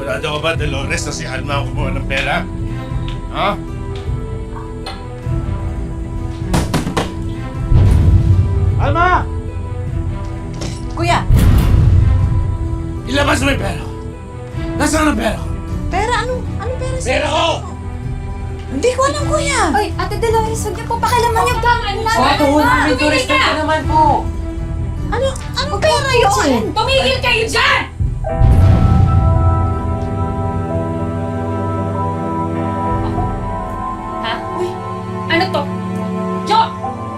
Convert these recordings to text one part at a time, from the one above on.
Sigurado ka ba, Dolores, na si Alma ang kumuha ng pera? Ha? Alma! Kuya! Ilabas mo yung pera ko! Nasaan ang pera ko? Pera? Anong pera sa'yo? Pera ko! Hindi ko alam, kuya! Oy, Ate Dolores, huwag niyo po pakialaman yung gaman na. Tuhon namin, turista ka naman po. Anong pera yun? Tumigil kayo dyan! Ha? Uy, ano to? Jo!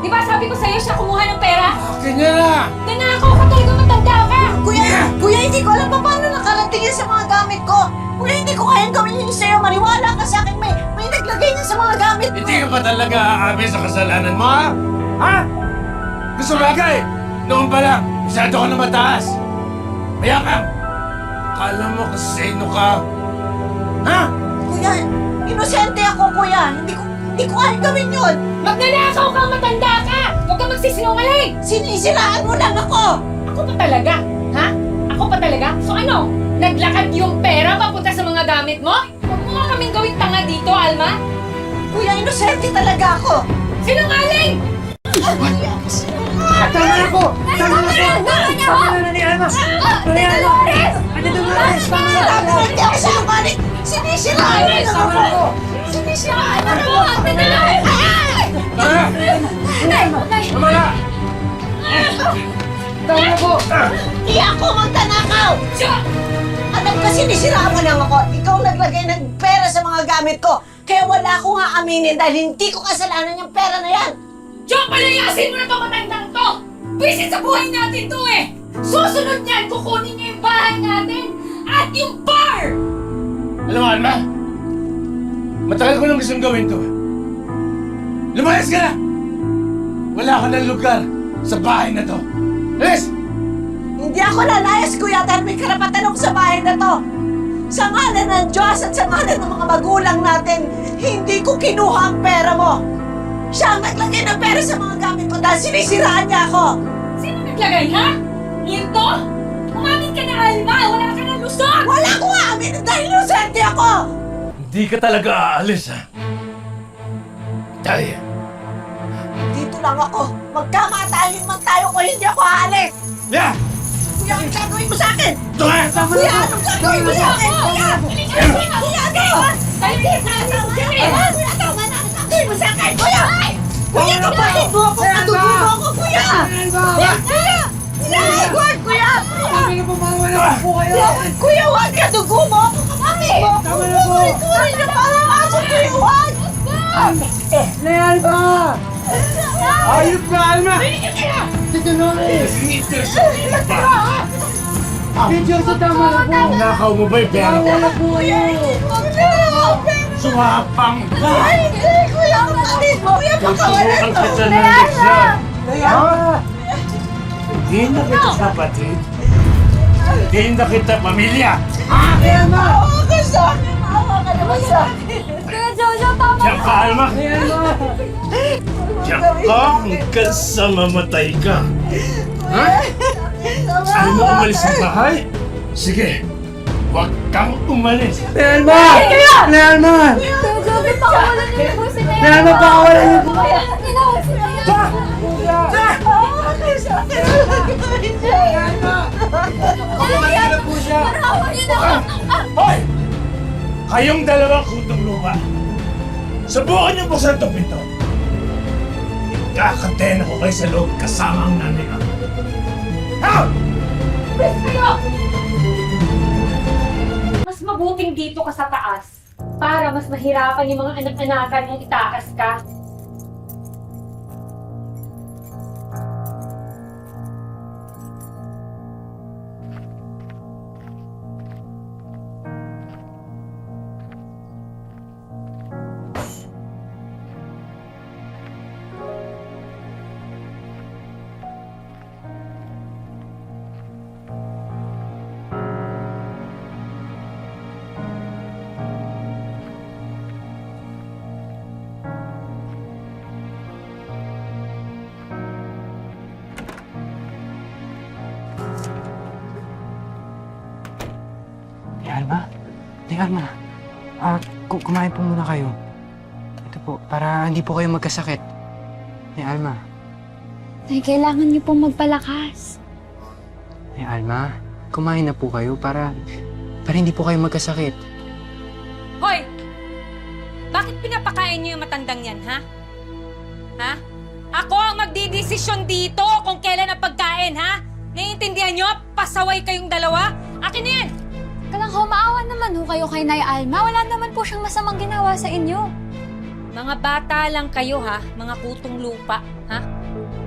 Di ba sabi ko sa'yo siya kumuha ng pera? Akin niya na! Nanakaw ka talaga, matanda ka! Kuya, hindi ko alam pa paano nakarating yan sa mga gamit ko. Kuya, hindi ko kayang gawin yun sa'yo. Maniwala ka sa akin, may naglagay niya sa mga gamit ko. Hindi ka ba talaga aamin sa kasalanan mo, ha? Ha? Gusto bagay! Noon pa lang, masyado ka na mataas! Mayakang! Kala mo kasi sino ka? Ha? Kuya, inosente ako, kuya. Hindi ko kayang gawin yun. Magnanakaw ka, matanda ka! Huwag ka magsisinungaling! Sinisiraan mo lang ako. Ako pa talaga? Ha? Ako pa talaga? So ano? Naglakad yung pera papunta sa mga gamit mo? Huwag mo nga kaming gawing tanga dito, Alma! Kuya, inosente talaga ako. Sinungaling! Tama na po! Tama na po! Tama na ni Alma! Ni Alma! Ate Dolores! Tama na Sabi po! ko, hindi ako sinungaling. Sinisiraan mo lang Tama ako. na po! Sinisiraan mo po, Ate Dolores! Tara! Nay! Tama na! Tama na po! Hindi ako magtanakaw. Jo! Alam ko, sinisiraan mo lang ako. Ikaw naglagay ng pera sa mga gamit ko. Kaya wala ko nga aminin dahil hindi ko kasalanan yung pera na yan. Jo, palayasin mo na to matandang to! Visit sa buhay natin to eh! Susunod niyan, kukunin niya yung bahay natin at yung bar! Alam mo, Alma? Matagal ko nang gustong gawin to. Lumayas ka na! Wala ka ng lugar sa bahay na to. Alis! Hindi ako lalayas, kuya, dahil may karapatan ako sa bahay na to. Sa ngalan ng Diyos at sa ngalan ng mga magulang natin, hindi ko kinuha ang pera mo. Siya ang naglagay ng pera sa mga gamit ko dahil sinisiraan niya ako. Sino naglagay, ha? Yun to? Umamin ka na, Alma! Wala ka na lusot! Wala ko nga aminin dahil inosente ako. Hindi ka talaga aalis, ha? Tayo. Dito lang ako. Magkamatayin man tayo kung hindi ako aalis. Yeah! Kuya, anong gagawin mo sa akin? Ito nga! Kuya, anong gagawin mo sa akin? Kuya! Kuya, ano? Kuya, tama na. Anong gagawin mo sa akin? Kuya! Kuya, kapatid mo ako! Katubo mo ako, kuya! Kuya! Kuya! Huwag, kuya! Sabi na po, mawala po kayo! Kuya, huwag! Katubo mo ako! Kapatid mo ako! Tama na po. Kuya, na parang aso, kuya! Huwag! Ni Alma! Ayup ka, Alma! Ate Dolores! Video sa tama na po! Nakaw mo ba yung pera ko? Mawala po kayo! Sumapang ka! Ay, hindi, kuya! Kapatid mo! Kuya, pakawalan Susukan mo! kita ng leksyon! Ni Alma! Hindi na kita kapatid. Hindi na kita pamilya. Ni Alma! Maawa ka sa akin! Maawa ka naman sa akin! Kuya Jojo, tama Diyan ka, Alma. Ni Alma! Diyan ka hanggang sa mamatay ka. Ha? Ayaw mo umalis sa bahay? Sige. Huwag kang umalis. Ni Alma! Ni Alma! Kuya Jojo, pakawalan niyo po si Nea! Ni Alma, pakawalan niyo po! Tinawag si Nea! Maawa ka sa akin! Ni Alma! Pakawalan niyo po siya! Parawan niyo na! Hoy! Kayong dalawang kutong lupa. Subukan niyo buksan itong pinto. Kakatena ko kayo sa loob kasama ang nanay ko. Ha? Pwes kayo! Mas mabuting dito ka sa taas para mas mahirapan yung mga anak-anakan mong itakas ka. Ni Alma? Nay Alma, kumain po muna kayo. Ito po, para hindi po kayo magkasakit. Nay Alma. Nay, kailangan niyo pong magpalakas. Nay Alma, kumain na po kayo para hindi po kayo magkasakit. Hoy! Bakit pinapakain niyo yung matandang yan, ha? Ha? Ako ang magdidesisyon dito kung kailan ang pagkain, ha? Naiintindihan niyo? Pasaway kayong dalawa? Akin na yan! Kalang maawa naman ho kayo kay Nay Alma. Wala naman po siyang masamang ginawa sa inyo. Mga bata lang kayo, ha? Mga kutong lupa, ha?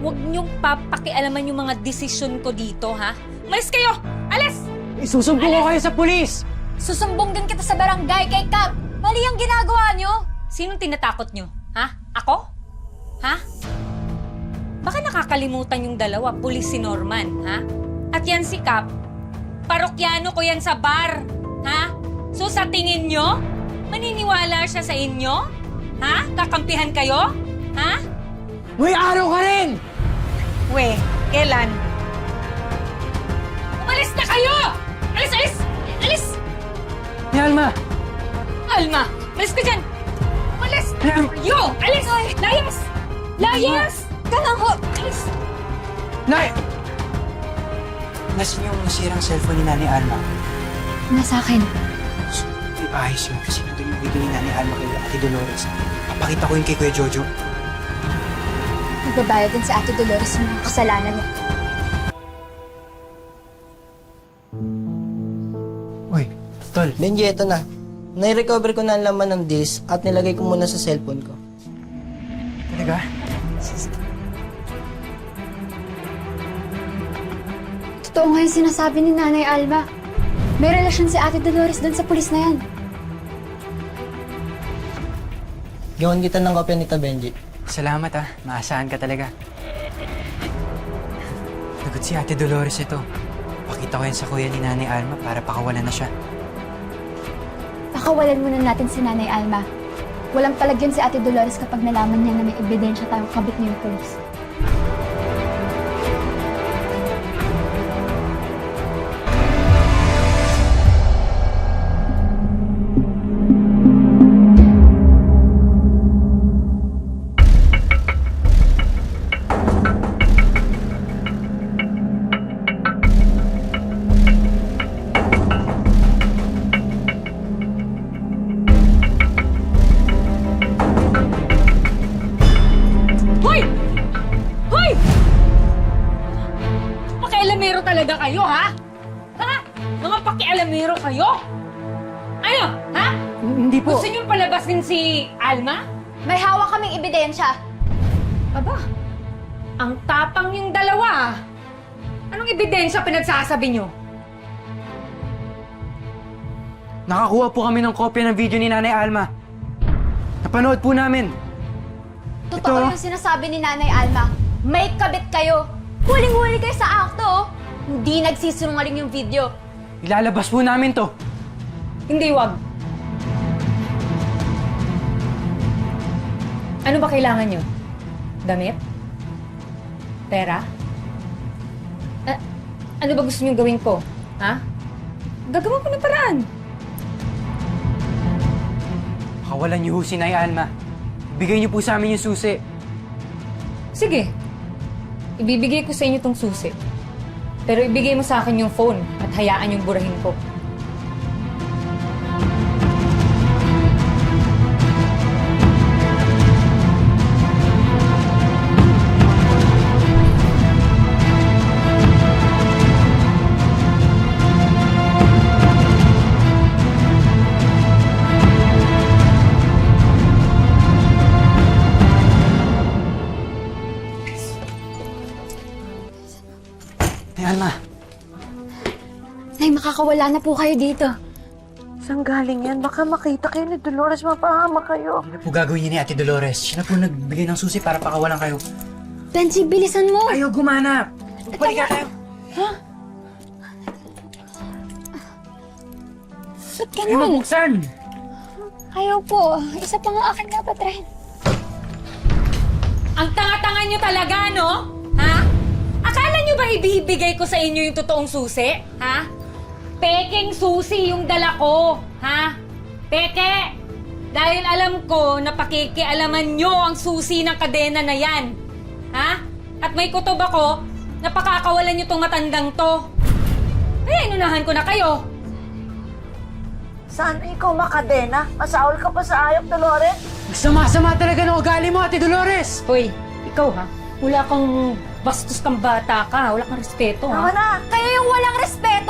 Huwag niyong papakialaman yung mga desisyon ko dito, ha? Umalis kayo! Alis! Isusumbong ko kayo sa pulis! Susumbong din kita sa barangay kay Kap. Mali ang ginagawa niyo. Sinong tinatakot niyo? Ha? Ako? Ha? Baka nakakalimutan yung dalawa, pulis si Norman, ha? At yan si Kap, parokyano ko yan sa bar, ha? So sa tingin nyo, maniniwala siya sa inyo? Ha? Kakampihan kayo? Ha? May araw ka rin! We, kailan? Umalis na kayo! Alis, alis! Alis! Nay Alma! Alma, alis ka dyan! Umalis! Yo! Alis! Layas! Layas! Kalang ho. Alis! Nay! Nasaan yung nasirang cellphone ni Nanay Alma? Nasa akin. Ayos yun kasi nandun yung video ni Nanay Alma kay Ate Dolores. Papakita ko yun kay Kuya Jojo. Nagbabayad din si Ate Dolores ng mga kasalanan niya. Uy, Tol. Benji, eto na. Nai-recover ko na ang laman ng disk at nilagay ko muna sa cellphone ko. Talaga? Totoo nga yung sinasabi ni Nanay Alma. May relasyon si Ate Dolores dun sa pulis na yan. Gawan kita ng kopya nito, Benji. Salamat maasahan ka talaga. Lagot si Ate Dolores ito. Pakita ko yan sa kuya ni Nanay Alma para pakawalan na siya. Pakawalan muna natin si Nanay Alma. Walang palagyan si Ate Dolores kapag nalaman niya na may ebidensya tayong kabit niya yung pulis. Hoy! Hoy! Pakialamero talaga kayo, ha? Ha? Mga pakialamero kayo? Ano? Ha? Hindi po. Gusto niyo palabasin si Alma? May hawak kaming ebidensya. Aba, ang tapang yung dalawa. Anong ebidensya pinagsasabi niyo? Nakakuha po kami ng kopya ng video ni Nanay Alma. Napanood po namin. Totoo Ito. yung sinasabi ni Nanay Alma. May kabit kayo. Huling-huli kayo sa akto, oh. Hindi nagsisinungaling yung video. Ilalabas po namin to. Hindi, wag. Ano ba kailangan niyo? Damit? Pera? Ano ba gusto niyo gawin ko? Ha? Gagawa ko ng paraan. Pakawalan niyo ho si Nanay Alma. Bigay niyo po sa amin yung susi. Sige. Ibibigay ko sa inyo tong susi. Pero ibigay mo sa akin yung phone at hayaan yung burahin ko. Nanay Alma. Nay, makakawala na po kayo dito. Saan galing yan? Baka makita kayo ni Dolores, mapahama kayo. Ano po gagawin niya ni Ate Dolores? Siya na po nagbigay ng susi para pakawalan kayo. Benji, bilisan mo! Ayaw gumana! Balik ka tayo! Ba't Ayaw ganun? mabuksan! Ayaw po. Isa pa nga akin dapat rin. Ang tanga-tanga nyo talaga, no? Ha? Akala nyo ba ibibigay ko sa inyo yung totoong susi? Ha? Peking susi yung dala ko, ha? Peke! Dahil alam ko na pakikialaman nyo ang susi ng kadena na yan. Ha? At may kutob ako na pakakawalan nyo tong matandang to. Kaya inunahan ko na kayo. Saan ikaw makadena? Masaol ka pa sa ayok, Dolores? Sama-sama talaga ng ugali mo, Ate Dolores! Hoy, ikaw ha? Wala kang bastos kang bata ka. Wala kang respeto Tama ha? na! Kayo yung walang respeto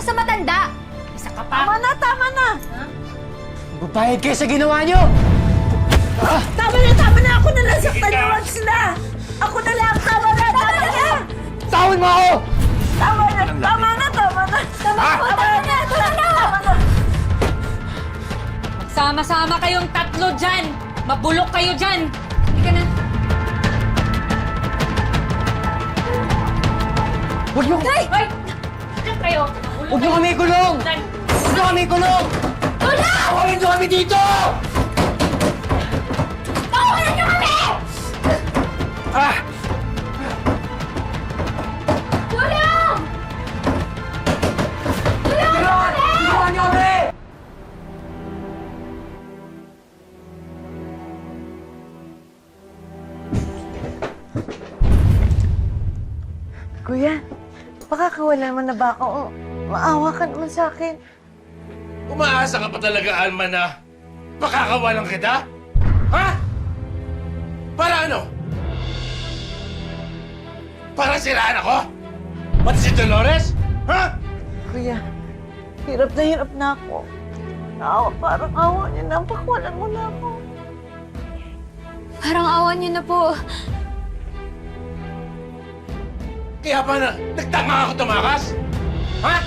sa matanda! Isa ka pa. Tama na, tama na! Magbayad kayo sa ginawa nyo! Tama na, tama na! Ako na lang saktan naman sila! Ako na lang! Tama na, tama na! Tawin mo ako! Tama na, tama na, tama na! Tama na, tama na! Sama-sama kayong tatlo dyan. Mabulok kayo dyan. Hindi ka na. Huwag nyo! Hoy! Diyan kayo. Huwag nyo kami kulong! Huwag nyo kami kulong! Tawin nyo kami dito! Tawanan niyo kami! Ah! Tulong! Tulungan nyo kami! Kuya, pakakawala naman na ba ako? Maawa ka naman sa akin. Umaasa ka pa talaga, Alma, na pakakawalan kita? Ha? Para ano? Para siraan ako? Pati si Dolores? Ha? Kuya, hirap na ako. Naawa, parang awa niya na. Pakawalan mo na ako. Parang awan niyo na po. Kaya pa na, nagtanga ako tumakas? Ha?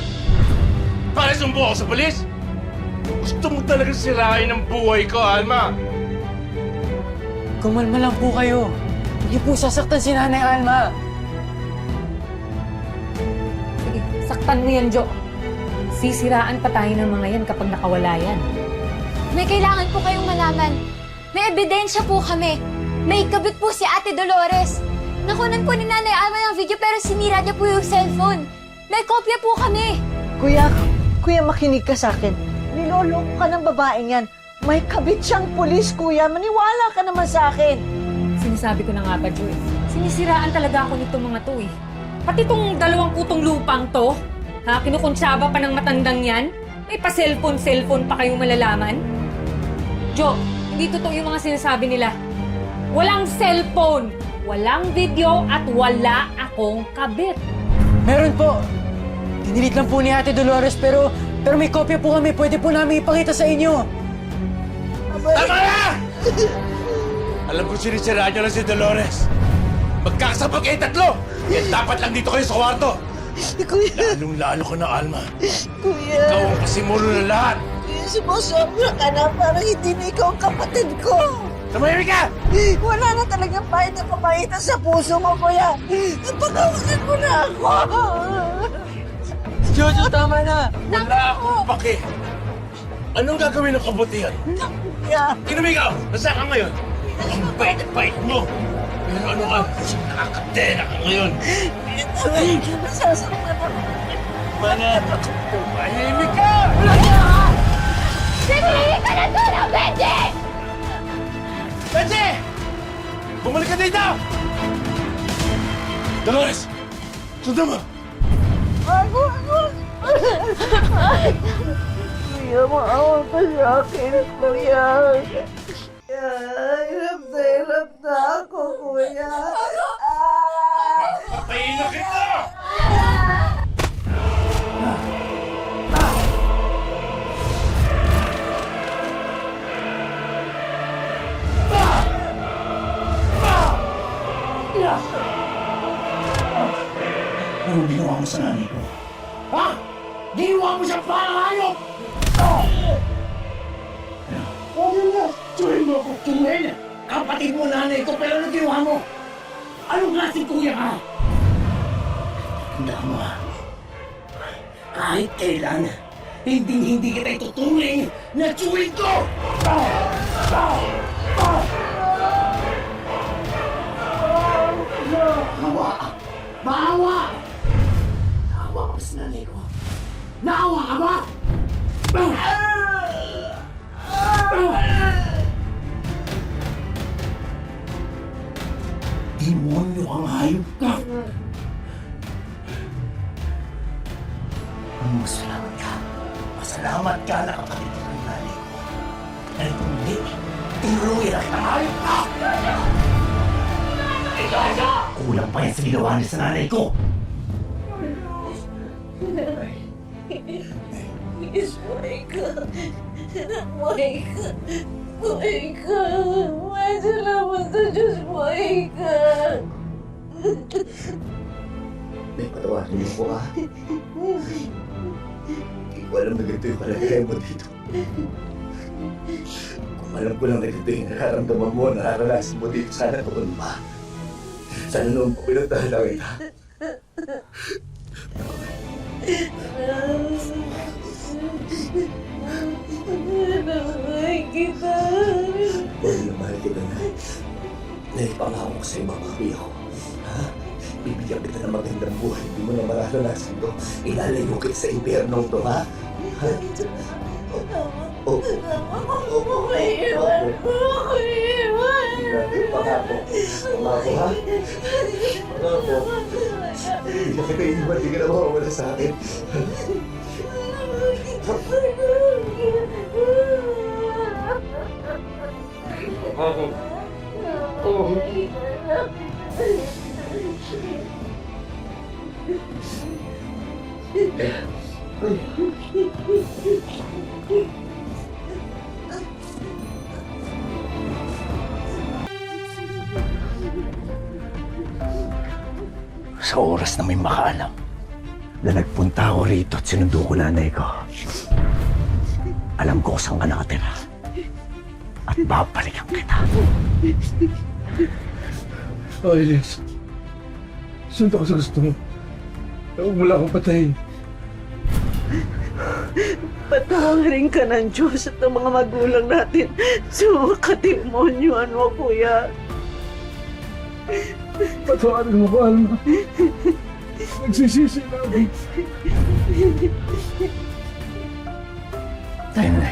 Para sumbo ako sa polis? Gusto mo talaga sirain ang buhay ko, Alma? Kumalma lang po kayo. Hindi po sasaktan si Nanay Alma. Sige, saktan mo yan, Jo. Sisiraan pa tayo ng mga yan kapag nakawala yan. May kailangan po kayong malaman. May ebidensya po kami. May kabit po si Ate Dolores. Nakunan po ni Nanay Alma ng video pero sinira niya po yung cellphone. May kopya po kami. Kuya, makinig ka sa akin. Niloloko ka ng babaeng yan. May kabit siyang pulis, kuya. Maniwala ka naman sa akin. Sinasabi ko na nga ba, Joy? Sinisiraan talaga ako nitong mga to eh. Pati tong dalawang kutong lupang to, ha? Kinukuntsaba pa ng matandang yan? May pa-cellphone pa kayong malalaman? Jo, hindi totoo yung mga sinasabi nila. Walang cellphone, walang video, at wala akong kabit. Meron po. Dinilit lang po ni Ate Dolores pero may kopya po kami. Pwede po namin ipakita sa inyo. Tama na! Alam ko sinisiraan niyo lang si Dolores. Magkakasabag kayo tatlo! Kaya dapat lang dito kayo sa kwarto. Kuya, Lalong-lalo ko na, Alma. kuya. Ikaw ang kasimulo ng lahat. Kuya, sumusobra ka na. Parang hindi na ikaw ang kapatid ko. Tumahimik ka! Wala na talagang pahit na pamahitan sa puso mo, kuya. Pagkawalan mo na ako. Jojo, tama na! Wala akong pake. Anong gagawin ng kabutihan? Kuya, Inumigaw! Nasaan ka ngayon? Ang bait-bait mo! Pero ano ka? Nakakadena ka ngayon! nasasaktan ako. Mga... Tumahimik ka! Bibili ka na to ng Benji! Benji! Bumalik ka dito! Dolores! Sundan mo! Ako. Kuya, maawa ka sa akin, kuya. Kuya, hirap na ako, kuya. Patayin na kita! Ano ginawa mo sa nanay ko? Ha? Ginawa mo siyang parang hayop! Huwag na! Tuloy mo ako tuloy! Kapatid mo nanay ko, pero ano ginawa mo? Anong klaseng kuya ka? Tandaan mo ha? Kahit kailan, hindi kita itutuloy na tsuwin ko! Bawa! Bawa! Bawa ko sa nanay ko. Naawa ka ba? Demonyo kang hayop ka! Masalamat ka. Masalamat ka na kapatid ka ng nanay ko. Dahil kung hindi, tinuluyan na kitang hayop ka! Kulang pa yan sa ginawa niya sa nanay ko! Please, buhay ka. Buhay ka. Buhay ka. May salamat sa Diyos. Buhay ka. May patawarin mo ko, ha? Hindi ko alam na ganito yung kalagayan mo dito. Kung alam ko lang na ganito yung nararamdaman mo, nararanasan mo dito, sana noon pa. Sana noon pa pinuntahan na kita. Buhay kita. Mahal na mahal kita na. Naipangako ko sa'yo mga ko. Ha? Bibigyan kita ng magandang buhay. Hindi mo na mararanasan to. Ilalayo kita sa impyerno to, ha? Ha? Oh. Buhay-iwan. Buhay-iwan. Pangako. Pangako, ha? Pangako. Hindi ka kita iiwan. Hindi ka na mawawala sa akin. Pangako. Oh. Sa oras na may makaalam na nagpunta ako rito at sinundo ko nanay ko, alam ko kung saan ka nakatira at babalikan kita. Oh, Elias. Sunod ako sa gusto mo. Huwag mo lang akong patayin. Patawarin ka ng Diyos at ng mga magulang natin sa mga kademonyoan mo, Kuya. Patawarin mo ko, Alma. Nagsisisi na ako. Tayo na.